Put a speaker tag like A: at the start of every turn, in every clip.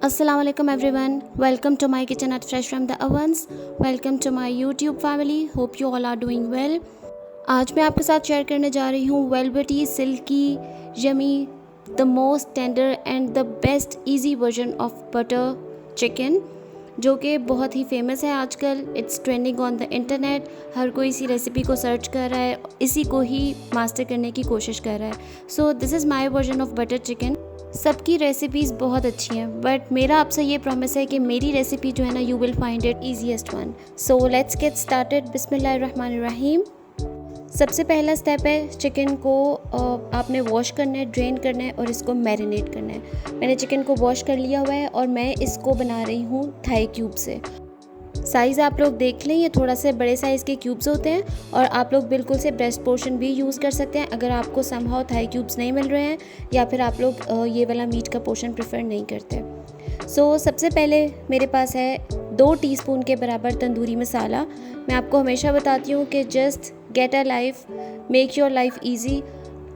A: Assalamu alaikum everyone. Welcome to my kitchen at Fresh from the Ovens. Welcome to my YouTube family. Hope you all are doing well. आज मैं आपके साथ share करने जा रही हूँ velvety silky yummy the most tender and the best easy version of butter chicken, जो कि बहुत ही फेमस है आजकल. It's trending on the internet. हर कोई इसी रेसिपी को सर्च कर रहा है, इसी को ही मास्टर करने की कोशिश कर रहा है. सो this is my version of butter chicken. सबकी रेसिपीज़ बहुत अच्छी हैं, बट मेरा आपसे ये प्रॉमिस है कि मेरी रेसिपी जो है ना, you will find it easiest one. So let's get started. बिस्मिल्लाहिर्रहमानिर्रहीम. सबसे पहला स्टेप है, चिकन को आपने वॉश करना है, ड्रेन करना है और इसको मैरिनेट करना है. मैंने चिकन को वॉश कर लिया हुआ है और मैं इसको बना रही हूँ थाई क्यूब से. साइज़ आप लोग देख लें, ये थोड़ा से बड़े साइज़ के क्यूब्स होते हैं और आप लोग बिल्कुल से ब्रेस्ट पोर्शन भी यूज़ कर सकते हैं अगर आपको समहाउ थाई क्यूब्स नहीं मिल रहे हैं या फिर आप लोग ये वाला मीट का पोर्शन प्रेफर नहीं करते. सो सबसे पहले मेरे पास है 2 टीस्पून के बराबर तंदूरी मसाला. मैं आपको हमेशा बताती हूँ कि just get a life, make your life easy.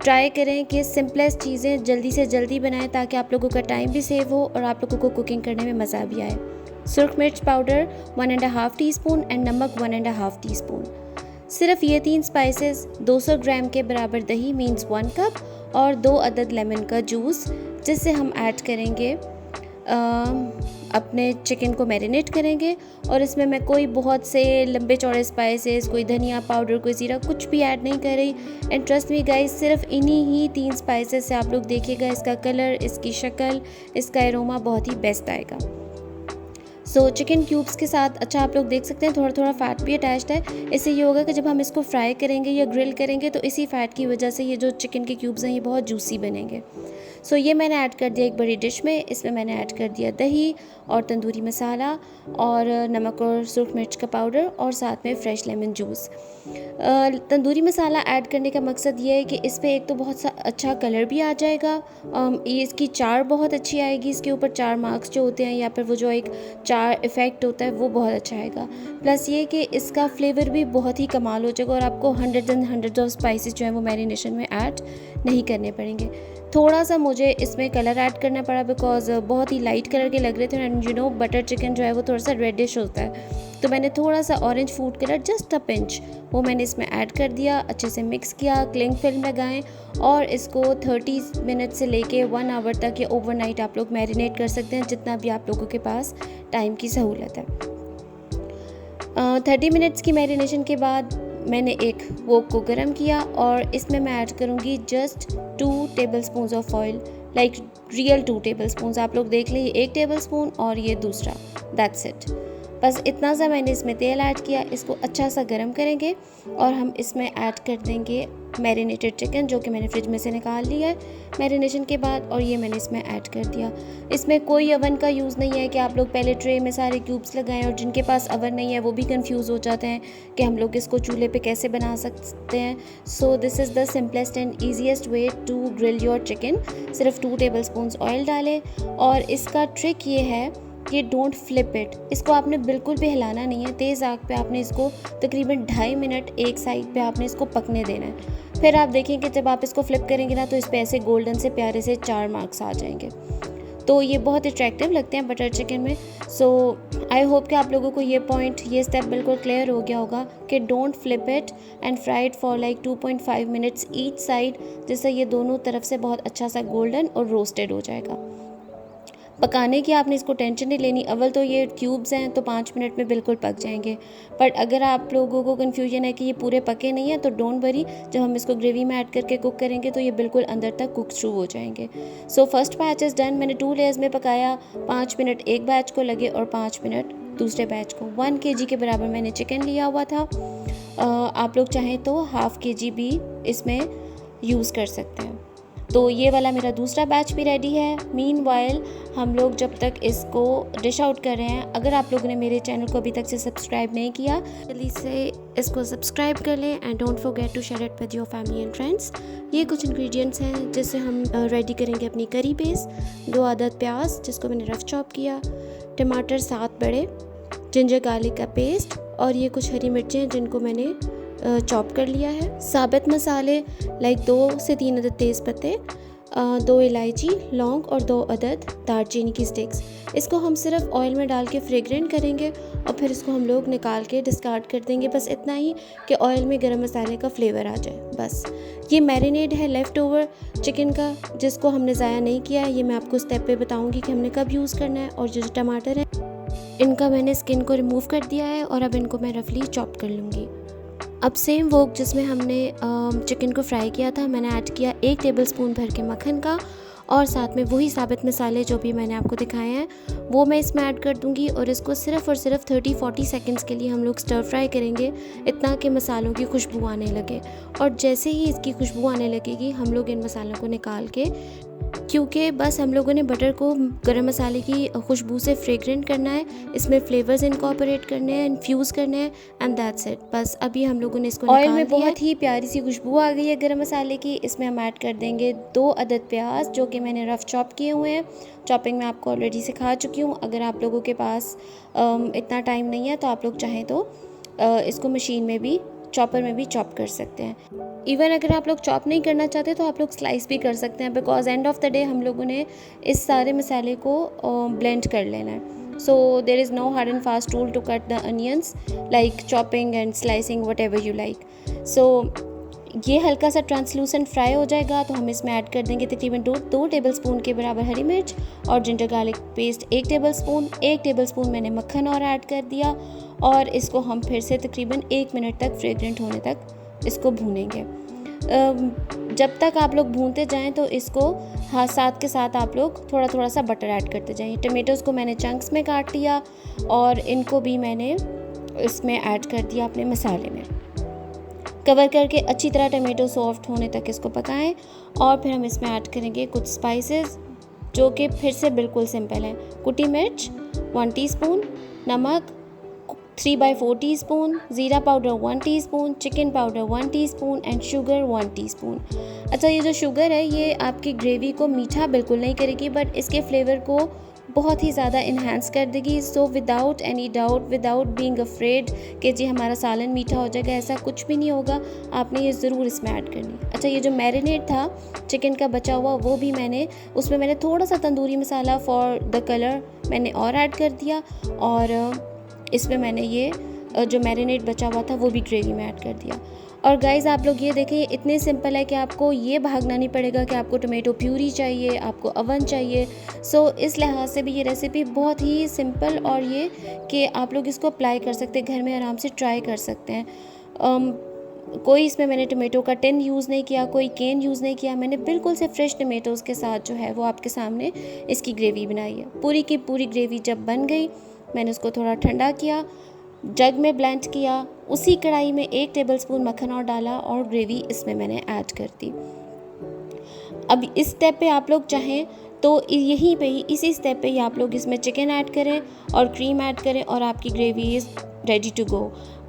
A: Try करें कि सिंपलेस्ट चीज़ें जल्दी से जल्दी बनाएं ताकि आप लोगों का टाइम भी सेव हो और आप लोगों को कुकिंग करने में मज़ा भी आए. सुरख मिर्च पाउडर 1.5 टीस्पून एंड नमक 1.5 टीस्पून. सिर्फ ये 3 स्पाइसेस, 200 ग्राम के बराबर दही मीन्स 1 कप और 2 अदद लेमन का जूस, जिससे हम ऐड करेंगे अपने चिकन को मैरिनेट करेंगे. और इसमें मैं कोई बहुत से लंबे चौड़े स्पाइसेस, कोई धनिया पाउडर, कोई ज़ीरा, कुछ भी ऐड नहीं कर रही. एंड ट्रस्ट मी गाइस, सिर्फ इन्हीं ही 3 स्पाइसेस से आप लोग देखिएगा इसका कलर, इसकी शक्ल, इसका एरोमा बहुत ही बेस्ट आएगा. सो चिकन क्यूब्स के साथ अच्छा आप लोग देख सकते हैं थोड़ा थोड़ा फ़ैट भी अटैच्ड है. इससे ये होगा कि जब हम इसको फ्राई करेंगे या ग्रिल करेंगे तो इसी फ़ैट की वजह से ये जो चिकन के क्यूब्स हैं ये बहुत जूसी बनेंगे. सो ये मैंने ऐड कर दिया एक बड़ी डिश में. इसमें मैंने ऐड कर दिया दही और तंदूरी मसाला और नमक और सुरख मिर्च का पाउडर और साथ में fresh lemon juice. Tandoori masala add करने का मकसद ये है कि इस पर एक तो बहुत सा अच्छा कलर भी आ जाएगा, ये इसकी चार बहुत अच्छी आएगी. इसके ऊपर 4 मार्क्स जो होते हैं या फिर वो जो एक चार इफ़ेक्ट होता है वो बहुत अच्छा आएगा. प्लस ये कि इसका फ्लेवर भी बहुत ही कमाल हो जाएगा और आपको hundreds and hundreds of spices जो हैं वो मैरिनेशन में ऐड नहीं करने पड़ेंगे. थोड़ा सा मुझे इसमें कलर ऐड करना पड़ा बिकॉज बहुत ही लाइट कलर के लग रहे थे. And you know butter chicken जो है वो थोड़ा सा रेडिश होता है, तो मैंने थोड़ा सा orange food colour, just a pinch, वो मैंने इसमें ऐड कर दिया. अच्छे से मिक्स किया, क्लिंग फिल्म लगाएं और इसको 30 मिनट से लेके 1 आवर तक या ओवरनाइट आप लोग मैरिनेट कर सकते हैं, जितना भी आप लोगों के पास टाइम की सहूलत है. 30 मिनट्स की मैरिनेशन के बाद मैंने एक वोक को गर्म किया और इसमें मैं ऐड करूँगी just 2 tablespoon of oil, like real 2 tablespoon. आप लोग देख लीजिए, 1 टेबलस्पून और ये दूसरा, दैट्स इट. बस इतना सा मैंने इसमें तेल ऐड किया. इसको अच्छा सा गर्म करेंगे और हम इसमें ऐड कर देंगे मैरिनेटेड चिकन, जो कि मैंने फ्रिज में से निकाल लिया है मैरिनेशन के बाद, और ये मैंने इसमें ऐड कर दिया. इसमें कोई ओवन का यूज़ नहीं है कि आप लोग पहले ट्रे में सारे क्यूब्स लगाएं, और जिनके पास ओवन नहीं है वो भी कंफ्यूज हो जाते हैं कि हम लोग इसको चूल्हे पे कैसे बना सकते हैं. So this is the simplest and easiest way to grill your chicken. सिर्फ 2 टेबलस्पून ऑयल डालें और इसका ट्रिक ये है कि डोंट फ्लिप इट. इसको आपने बिल्कुल भी हिलाना नहीं है. तेज़ आग पे आपने इसको तकरीबन 2.5 मिनट एक साइड पे आपने इसको पकने देना है. फिर आप देखेंगे जब आप इसको फ्लिप करेंगे ना, तो इस पे ऐसे गोल्डन से प्यारे से 4 मार्क्स आ जाएंगे. तो ये बहुत अट्रैक्टिव लगते हैं बटर चिकन में. सो आई होप कि आप लोगों को ये पॉइंट, ये स्टेप बिल्कुल क्लियर हो गया होगा कि don't flip it and fry it for like 2.5 minutes each side, जिससे ये दोनों तरफ से बहुत अच्छा सा गोल्डन और रोस्टेड हो जाएगा. पकाने की आपने इसको टेंशन नहीं लेनी. अव्वल तो ये क्यूब्स हैं तो 5 मिनट में बिल्कुल पक जाएंगे. बट अगर आप लोगों को कन्फ्यूजन है कि ये पूरे पके नहीं हैं तो डोंट वरी, जब हम इसको ग्रेवी में ऐड करके कुक करेंगे तो ये बिल्कुल अंदर तक कुक थ्रू हो जाएंगे. So first batch is done. मैंने 2 लेयर्स में पकाया. 5 मिनट एक बैच को लगे और 5 मिनट दूसरे बैच को. 1 kg के बराबर मैंने चिकन लिया हुआ था. आप लोग चाहें तो ½ kg भी इसमें यूज़ कर सकते हैं. तो ये वाला मेरा दूसरा बैच भी रेडी है. मीनवाइल हम लोग जब तक इसको डिश आउट कर रहे हैं, अगर आप लोगों ने मेरे चैनल को अभी तक से सब्सक्राइब नहीं किया, जल्दी से इसको सब्सक्राइब कर लें and don't forget to share it with your family and friends. ये कुछ इंग्रेडिएंट्स हैं जिससे हम रेडी करेंगे अपनी करी बेस. 2 अदद प्याज जिसको मैंने रफ चॉप किया, टमाटर 7 बड़े, जिंजर गार्लिक का पेस्ट और ये कुछ हरी मिर्चें जिनको मैंने चॉप कर लिया है. साबित मसाले लाइक 2 से 3 अदद तेज़ पत्ते, 2 इलायची, लौंग और 2 अदद दालचीनी की स्टिक्स। इसको हम सिर्फ ऑयल में डाल के फ्रेगरेंट करेंगे और फिर इसको हम लोग निकाल के डिस्कार्ड कर देंगे। बस इतना ही कि ऑयल में गरम मसाले का फ्लेवर आ जाए बस। ये मैरिनेड है लेफ़्ट ओवर चिकन का, जिसको हमने ज़ाया नहीं किया है। ये मैं आपको स्टेप पे बताऊँगी कि हमने कब यूज़ करना है। और जो टमाटर है इनका मैंने स्किन को रिमूव कर दिया है और अब इनको मैं रफली चॉप कर लूँगी। अब सेम वोक जिसमें हमने चिकन को फ्राई किया था, मैंने ऐड किया 1 टेबलस्पून भर के मक्खन का और साथ में वही साबित मसाले जो भी मैंने आपको दिखाए हैं वो मैं इसमें ऐड कर दूंगी। और इसको सिर्फ़ और सिर्फ 30-40 सेकंड्स के लिए हम लोग स्टर फ्राई करेंगे, इतना कि मसालों की खुशबू आने लगे। और जैसे ही इसकी खुशबू आने लगेगी हम लोग इन मसालों को निकाल के, क्योंकि बस हम लोगों ने बटर को गरम मसाले की खुशबू से फ्रेगरेंट करना है, इसमें फ्लेवर्स इनकॉर्पोरेट करने हैं, इन्फ्यूज़ करने हैं एंड दैट्स इट। बस अभी हम लोगों ने इसको ऑयल में बहुत ही प्यारी सी खुशबू आ गई है गरम मसाले की। इसमें हम ऐड कर देंगे 2 अदद प्याज जो कि मैंने रफ़ चॉप किए हुए हैं। चॉपिंग मैं आपको ऑलरेडी सिखा चुकी हूँ। अगर आप लोगों के पास इतना टाइम नहीं है तो आप लोग चाहें तो इसको मशीन में भी, चॉपर में भी चॉप कर सकते हैं। इवन अगर आप लोग चॉप नहीं करना चाहते तो आप लोग स्लाइस भी कर सकते हैं, because end of the day हम लोगों ने इस सारे मसाले को ब्लेंड कर लेना है। So there is no hard and fast rule to cut the onions, like chopping and slicing whatever you like. So ये हल्का सा ट्रांसलूसेंट फ्राई हो जाएगा तो हम इसमें ऐड कर देंगे तकरीबन 2 टेबलस्पून के बराबर हरी मिर्च और जिंजर गार्लिक पेस्ट 1 टेबलस्पून मैंने मक्खन और ऐड कर दिया। और इसको हम फिर से तकरीबन 1 मिनट तक फ्रेगरेंट होने तक इसको भूनेंगे। जब तक आप लोग भूनते जाएं तो इसको साथ के साथ आप लोग थोड़ा थोड़ा सा बटर ऐड करते जाएं। टमेटोज़ को मैंने चंक्स में काट लिया और इनको भी मैंने इसमें ऐड कर दिया अपने मसाले में। कवर करके अच्छी तरह टमेटो सॉफ्ट होने तक इसको पकाएं और फिर हम इसमें ऐड करेंगे कुछ स्पाइसेस जो कि फिर से बिल्कुल सिंपल हैं। कुटी मिर्च 1 टीस्पून, नमक 3/4 टीस्पून, ज़ीरा powder 1 teaspoon, chicken powder 1 teaspoon and sugar 1 teaspoon. अच्छा, ये जो शुगर है ये आपकी ग्रेवी को मीठा बिल्कुल नहीं करेगी, बट इसके फ्लेवर को बहुत ही ज़्यादा इन्हांस कर देगी। So without any doubt, without being afraid कि जी हमारा सालन मीठा हो जाएगा, ऐसा कुछ भी नहीं होगा। आपने ये ज़रूर इसमें ऐड करनी। अच्छा, ये जो मैरिनेट था चिकन का बचा हुआ वो भी उसमें मैंने थोड़ा सा tandoori masala for the colour मैंने और ऐड कर दिया और इसमें मैंने ये जो मैरिनेट बचा हुआ था वो भी ग्रेवी में ऐड कर दिया। और गाइज़ आप लोग ये देखें, इतने सिंपल है कि आपको ये भागना नहीं पड़ेगा कि आपको टोमेटो प्यूरी चाहिए, आपको अवन चाहिए। सो इस लिहाज से भी ये रेसिपी बहुत ही सिंपल और ये कि आप लोग इसको अप्लाई कर सकते हैं, घर में आराम से ट्राई कर सकते हैं। कोई इसमें मैंने टोमेटो का टिन यूज़ नहीं किया, कोई केन यूज़ नहीं किया। मैंने बिल्कुल से फ्रेश टोमेटोज़ के साथ जो है वो आपके सामने इसकी ग्रेवी बनाई है। पूरी की पूरी ग्रेवी जब बन गई मैंने उसको थोड़ा ठंडा किया, जग में ब्लेंड किया, उसी कढ़ाई में 1 टेबलस्पून मक्खन और डाला और ग्रेवी इसमें मैंने ऐड कर दी। अब इस स्टेप पे आप लोग चाहें तो यहीं पे ही, इसी स्टेप पे ही आप लोग इसमें चिकन ऐड करें और क्रीम ऐड करें और आपकी gravy is ready to go.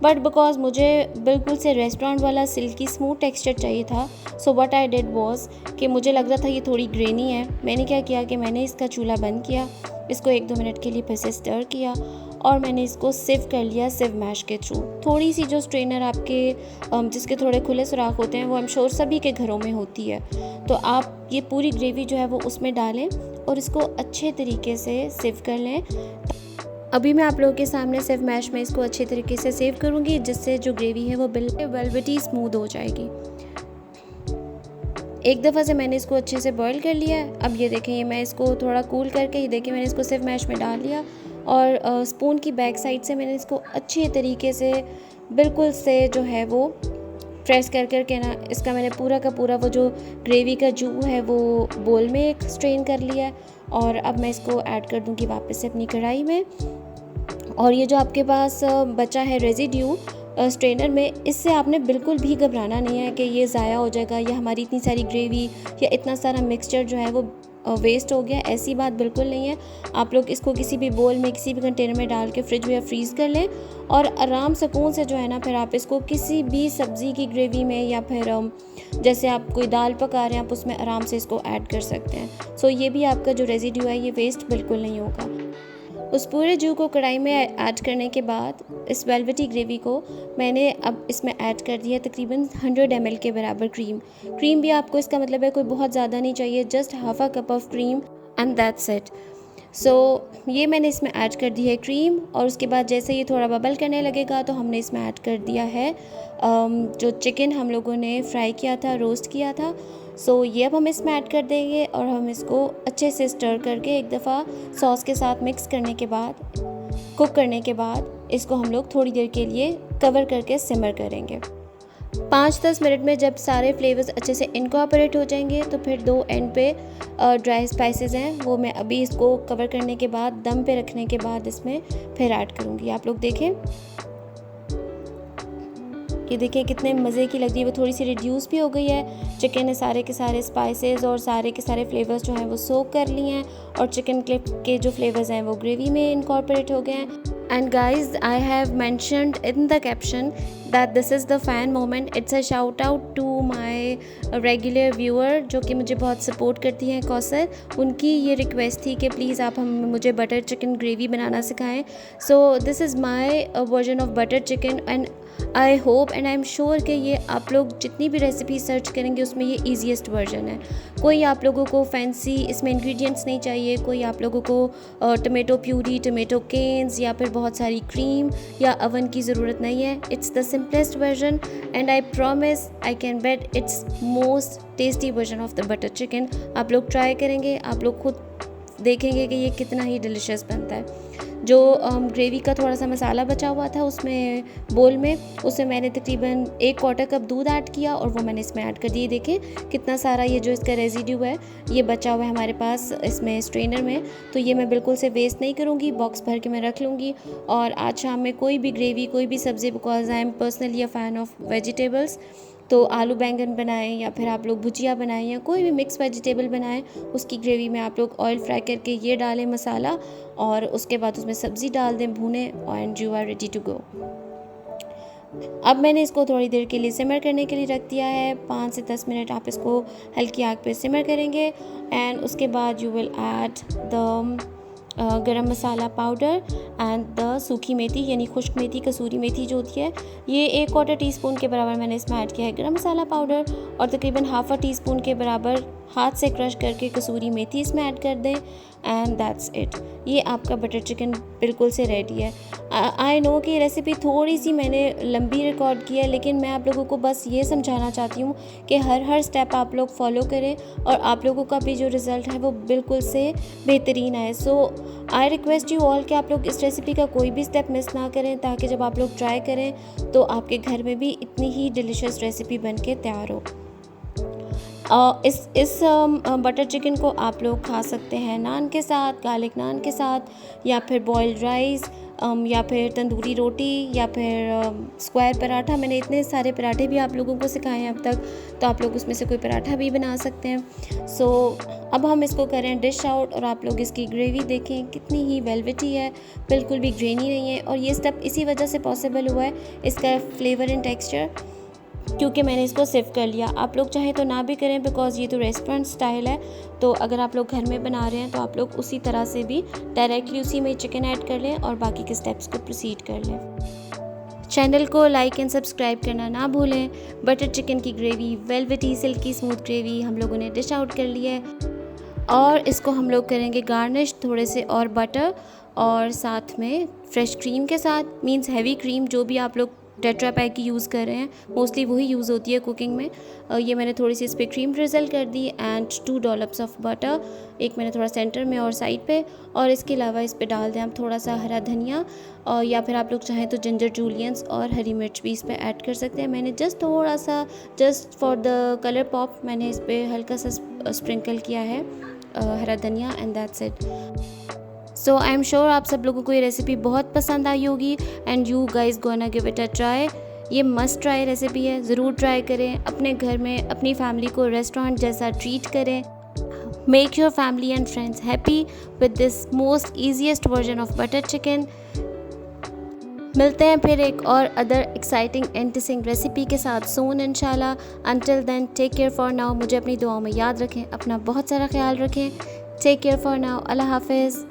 A: But because मुझे बिल्कुल से रेस्टोरेंट वाला सिल्की स्मूथ टेक्सचर चाहिए था, so what I did was कि मुझे लग रहा था ये थोड़ी ग्रेनी है। मैंने क्या किया कि मैंने इसका चूल्हा बंद किया, इसको 1-2 मिनट के लिए फिर से स्टर किया और मैंने इसको सिव कर लिया सिव मैश के थ्रू। थोड़ी सी जो स्ट्रेनर आपके जिसके थोड़े खुले सुराख होते हैं वो आई एम श्योर सभी के घरों में होती है, तो आप ये पूरी ग्रेवी जो है वो उसमें डालें और इसको अच्छे तरीके से सिव कर लें। अभी मैं आप लोगों के सामने सिव मैश में इसको अच्छे तरीके से सेव करूँगी, जिससे जो ग्रेवी है वो बिल्कुल वेलवेटी स्मूथ हो जाएगी। एक दफ़ा से मैंने इसको अच्छे से बॉईल कर लिया है। अब ये देखें, ये मैं इसको थोड़ा कूल करके ये देखिए मैंने इसको सिर्फ मैश में डाल लिया और स्पून की बैक साइड से मैंने इसको अच्छे तरीके से बिल्कुल से जो है वो प्रेस कर करके ना इसका मैंने पूरा का पूरा वो जो ग्रेवी का जू है वो बोल में एक स्ट्रेन कर लिया है। और अब मैं इसको ऐड कर दूँगी वापस से अपनी कढ़ाई में। और ये जो आपके पास बचा है रेजिड्यू स्ट्रेनर में, इससे आपने बिल्कुल भी घबराना नहीं है कि ये ज़ाया हो जाएगा या हमारी इतनी सारी ग्रेवी या इतना सारा मिक्सचर जो है वो वेस्ट हो गया। ऐसी बात बिल्कुल नहीं है। आप लोग इसको किसी भी बोल में, किसी भी कंटेनर में डाल के फ्रिज में या फ्रीज़ कर लें और आराम सुकून से जो है ना फिर आप इसको किसी भी सब्ज़ी की ग्रेवी में या फिर जैसे आप कोई दाल पका रहे हैं आप उसमें आराम से इसको ऐड कर सकते हैं। सो ये भी आपका जो रेजिड्यू है ये वेस्ट बिल्कुल नहीं होगा। उस पूरे जू को कढ़ाई में ऐड करने के बाद इस वेलवेटी ग्रेवी को मैंने अब इसमें ऐड कर दिया तकरीबन 100 ml के बराबर क्रीम भी आपको इसका मतलब है कोई बहुत ज़्यादा नहीं चाहिए, just half a cup of cream and that's it. So ये मैंने इसमें ऐड कर दी है क्रीम, और उसके बाद जैसे ये थोड़ा बबल करने लगेगा तो हमने इसमें ऐड कर दिया है जो चिकन हम लोगों ने फ्राई किया था, रोस्ट किया था। सो ये अब हम इसमें ऐड कर देंगे और हम इसको अच्छे से स्टर करके एक दफ़ा सॉस के साथ मिक्स करने के बाद, कुक करने के बाद इसको हम लोग थोड़ी देर के लिए कवर करके सिमर करेंगे। 5-10 मिनट में जब सारे फ्लेवर्स अच्छे से इनकॉर्पोरेट हो जाएंगे तो फिर दो एंड पे ड्राई स्पाइसेस हैं वो मैं अभी इसको कवर करने के बाद, दम पे रखने के बाद इसमें फिर ऐड करूँगी। आप लोग देखें, ये देखें कितने मज़े की लग रही है। वो थोड़ी सी रिड्यूस भी हो गई है। चिकन ने सारे के सारे स्पाइसेस और सारे के सारे फ्लेवर्स जो हैं वो सोक कर लिए हैं, और चिकन के जो फ्लेवर्स हैं वो ग्रेवी में इनकॉर्पोरेट हो गए हैं। And guys, I have mentioned in the caption that this is the fan moment. It's a shout out to my regular viewer जो कि मुझे बहुत सपोर्ट करती हैं, कौसर। उनकी ये रिक्वेस्ट थी कि प्लीज़ आप मुझे बटर चिकन ग्रेवी बनाना सिखाएं। सो this is my version of butter chicken, and I hope and I am sure कि ये आप लोग जितनी भी रेसिपी सर्च करेंगे उसमें ये ईजीएस्ट वर्जन है। कोई आप लोगों को फैंसी इसमें इंग्रेडिएंट्स नहीं चाहिए, कोई आप लोगों को टमेटो प्यूरी, टमेटो केन्स या फिर बहुत सारी क्रीम या अवन की ज़रूरत नहीं है। It's the simplest version and I promise, I can bet it's most tasty version of the butter chicken. आप लोग ट्राई करेंगे, आप लोग खुद देखेंगे कि ये कितना ही डिलीशियस बनता है। जो ग्रेवी का थोड़ा सा मसाला बचा हुआ था उसमें बोल में, उसमें मैंने तकरीबन 1/4 कप दूध ऐड किया और वो मैंने इसमें ऐड कर दिए। देखें कितना सारा ये जो इसका रेजिड्यू है ये बचा हुआ है हमारे पास इसमें स्ट्रेनर में, तो ये मैं बिल्कुल से वेस्ट नहीं करूँगी, बॉक्स भर के मैं रख लूँगी। और आज शाम में कोई भी ग्रेवी, कोई भी सब्ज़ी, because I am personally a fan of vegetables, तो आलू बैंगन बनाएं या फिर आप लोग भुजिया बनाएं या कोई भी मिक्स वेजिटेबल बनाएं, उसकी ग्रेवी में आप लोग ऑयल फ्राई करके ये डालें मसाला, और उसके बाद उसमें सब्ज़ी डाल दें, भूनें, and you are ready to go. अब मैंने इसको थोड़ी देर के लिए सिमर करने के लिए रख दिया है। 5 से 10 मिनट आप इसको हल्की आग पे सिमर करेंगे, एंड उसके बाद यू विल ऐड द गरम मसाला पाउडर एंड द सूखी मेथी, यानी खुश्क मेथी, कसूरी मेथी जो होती है, ये 1/4 टीस्पून के बराबर मैंने इसमें ऐड किया है गरम मसाला पाउडर, और तकरीबन हाफ अ टीस्पून के बराबर हाथ से क्रश करके कसूरी मेथी इसमें ऐड कर दें, एंड दैट्स इट। ये आपका बटर चिकन बिल्कुल से रेडी है। आई नो कि ये रेसिपी थोड़ी सी मैंने लंबी रिकॉर्ड की है, लेकिन मैं आप लोगों को बस ये समझाना चाहती हूँ कि हर स्टेप आप लोग फॉलो करें और आप लोगों का भी जो रिज़ल्ट है वो बिल्कुल से बेहतरीन आए। सो आई रिक्वेस्ट यू ऑल कि आप लोग इस रेसिपी का कोई भी स्टेप मिस ना करें, ताकि जब आप लोग ट्राई करें तो आपके घर में भी इतनी ही डिलीशियस रेसिपी बन के तैयार हो। इस बटर चिकन को आप लोग खा सकते हैं नान के साथ, गार्लिक नान के साथ, या फिर बॉइल्ड राइस, या फिर तंदूरी रोटी, या फिर स्क्वायर पराठा। मैंने इतने सारे पराठे भी आप लोगों को सिखाए हैं अब तक, तो आप लोग उसमें से कोई पराठा भी बना सकते हैं। सो अब हम इसको करें डिश आउट, और आप लोग इसकी ग्रेवी देखें कितनी ही वेलवेटी है, बिल्कुल भी ग्रेनी नहीं है। और ये स्टेप इसी वजह से पॉसिबल हुआ है, इसका फ्लेवर एंड टेक्सचर, क्योंकि मैंने इसको सिर्व कर लिया। आप लोग चाहें तो ना भी करें, बिकॉज़ ये तो रेस्टोरेंट स्टाइल है। तो अगर आप लोग घर में बना रहे हैं तो आप लोग उसी तरह से भी डायरेक्टली उसी में चिकन ऐड कर लें और बाकी के स्टेप्स को प्रोसीड कर लें। चैनल को लाइक एंड सब्सक्राइब करना ना भूलें। बटर चिकन की gravy, velvety silkie smooth gravy हम लोगों ने डिश आउट कर लिया है, और इसको हम लोग करेंगे गार्निश थोड़े से और बटर और साथ में फ्रेश क्रीम के साथ, मींस हैवी क्रीम, जो भी आप लोग टेट्रा पैक की यूज़ कर रहे हैं, मोस्टली वही यूज़ होती है कुकिंग में। ये मैंने थोड़ी सी इस पर क्रीम ड्रिजल कर दी, एंड 2 डॉलप्स ऑफ बटर, एक मैंने थोड़ा सेंटर में और साइड पे, और इसके अलावा इस पे डाल दें आप थोड़ा सा हरा धनिया, और या फिर आप लोग चाहें तो जिंजर जूलियंस और हरी मिर्च भी इस पे ऐड कर सकते हैं। मैंने जस्ट थोड़ा सा, just for the colour pop, मैंने इस पर हल्का सा स्प्रिंकल किया है हरा धनिया, and that's it. So I am sure आप सब लोगों को ये रेसिपी बहुत पसंद आई होगी, and you guys gonna give it a try. ये मस्ट ट्राई रेसिपी है, ज़रूर ट्राई करें। अपने घर में अपनी फैमिली को रेस्टोरेंट जैसा ट्रीट करें। Make your family and friends happy with this most easiest version of butter chicken. मिलते हैं फिर एक और अदर एक्साइटिंग इंटरेस्टिंग रेसिपी के साथ सून इंशाल्लाह। Until then take care for now. मुझे अपनी दुआओं में याद रखें, अपना बहुत सारा ख्याल रखें। Take care for now. अल्लाह हाफिज़।